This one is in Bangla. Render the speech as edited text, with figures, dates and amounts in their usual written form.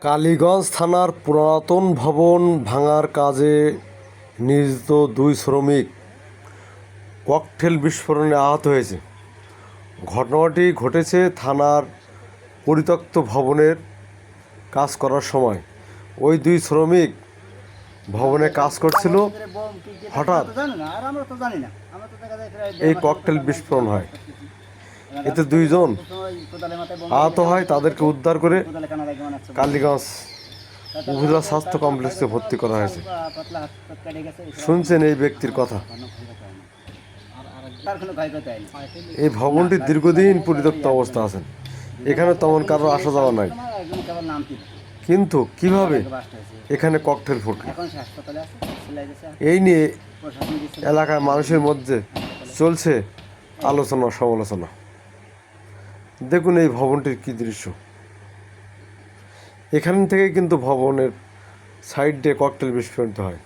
কালীগঞ্জ থানার পুরাতন ভবন ভাঙার কাজে নিয়োজিত দুই শ্রমিক ককটেল বিস্ফোরণে আহত হয়েছে। ঘটনাটি ঘটেছে থানার পরিত্যক্ত ভবনের কাজ করার সময়। ওই দুই শ্রমিক ভবনে কাজ করছিল, হঠাৎ এই ককটেল বিস্ফোরণ হয়। এতে দুইজন আহত হয়। তাদেরকে উদ্ধার করে কালীগঞ্জ উপজেলা স্বাস্থ্য কমপ্লেক্সে ভর্তি করা হয়েছে। শুনছেন এই ব্যক্তির কথা। এই ভবনটি দীর্ঘদিন পরিত্যক্ত অবস্থা আছেন, এখানে তেমন কারো আসা যাওয়া নাই, কিন্তু কিভাবে এখানে ককটেল ফুটল এই নিয়ে এলাকার মানুষের মধ্যে চলছে আলোচনা সমালোচনা। দেখুন এই ভবনটির কী দৃশ্য। এখান থেকে কিন্তু ভবনের সাইড দিয়ে ককটেল বিস্ফোরিত হয়।